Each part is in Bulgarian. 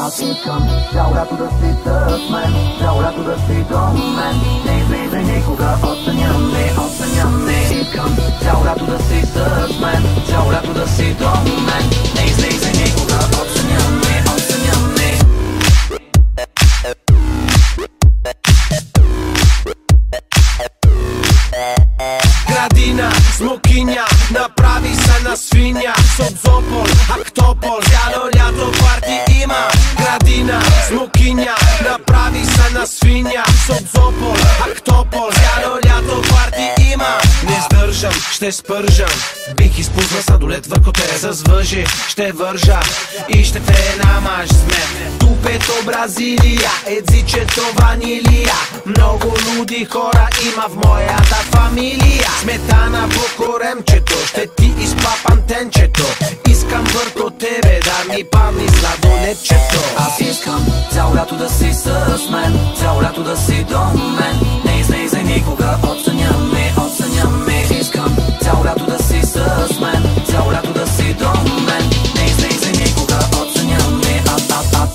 Аз искам цял лято да си с мен, цял лято да си до мен. Не излизай никога от съня ми, от съня ми. Искам цял лято да си с мен, цял лято да си до мен. Не излизай никога от съня ми, от съня ми. Градина, смокиня, направи се на свиня. Созопол, Ахтопол, цяло лято парти има. Градина, смокиня, направи се на свиня. Созопол, Ахтопол, цяло лято парти има. Не сдържам, ще спържам. Бих изпуснал сладолет върху те с въжи. Ще вържа и ще те намаж сме. Тупето Бразилия, езичето ванилия. Много луди хора има в моята фамилия. Сметана по коремчето, ще ти изпапам тенчето. Искам върху тебе да ми падни сладолетчето. Аз искам цял лято да си с мен, цял лято да си до мен. Не излизай никога от съня ми, от съня ми. Искам цял лято да си с мен, цял лято да си до мен. Не излизай никога от съня ми.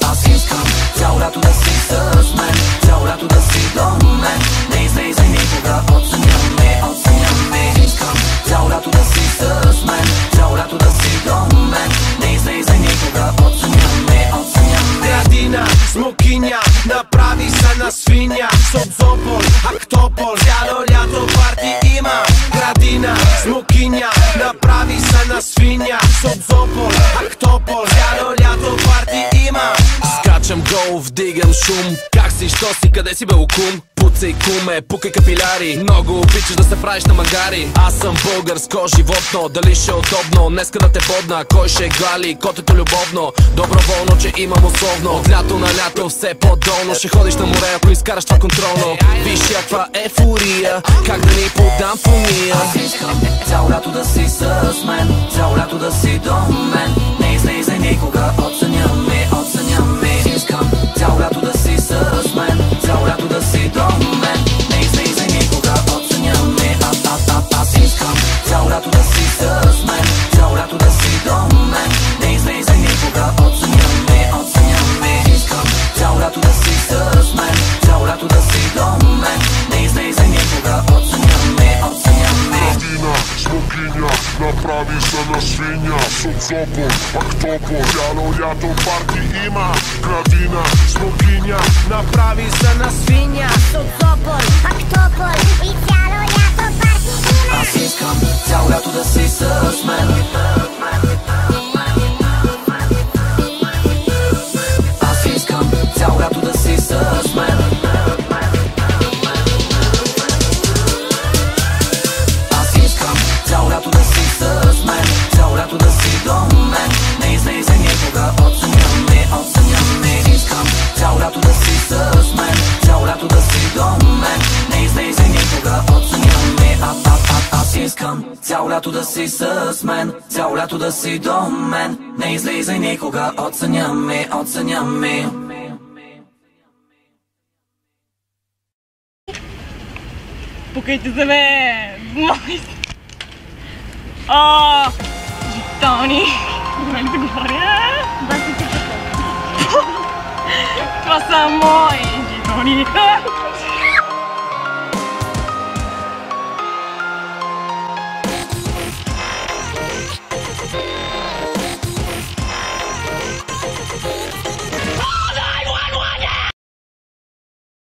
Аз искам цял лято да си с мен, цял лято да си до мен. Не излизай никога от съня ми, от съня ми. Искам цял лято да си с мен, цял лято да си до мен. Не излизай никога от съня ми, от съня ми. Градина, смокиня, направи се на свиня. Созопол, Ахтопол, цяло лято парти има. Градина, смокиня, направи се на свиня. Созопол, Ахтопол, цяло лято парти има. Скачам гол, вдигам шум. Как си, що си, къде си бе окум? Пуцай куме, пукай капиляри. Много обичаш да се правиш на магари. Аз съм българско животно, дали ще е удобно днеска да те бодна? Кой ще гали котето любовно? Доброволно, че имам условно. От лято на лято все по-долно. Ще ходиш на море, ако изкараш това контролно. Виж каква ефория, как да ни подам в уния. Аз искам цял лято да си с мен, цял лято да си до мен. Не излизай никога от съня ми, от съня ми. Искам цял лято да си с мен, цял лято да си до мен. Не излизай никога от съня ми. Аз искам цял лято да си с мен, цял лято да си до мен. Не излизай никога от съня ми, от съня ми. Искам цял лято да си с мен, цял лято да си до мен. Не излизай никога от съня ми, от съня ми. Градина, смокиня, направи се на свиня. Созопол, Ахтопол, цяло лято парти има. Градина, смокиня, Направи се на свиня. Созопол, Ахтопол и цяло лято парти има. Аз искам цял лято да си с мен. Аз искам цял лято да си с мен. Аз искам цял лято да си с мен, цял лято да си до мен. Не излизай никога от съня ми, от съня ми. Искам цял лято да си с мен, цял лято да си до мен. Не излизай никога от съня ми. Аз искам цял лято да си с мен, цял лято да си до мен. Не излизай никога от съня ми, от съня ми. Пукайте се, бе! Мой! Жетони! Добре ли да говоря? Басите Това са мои жетони!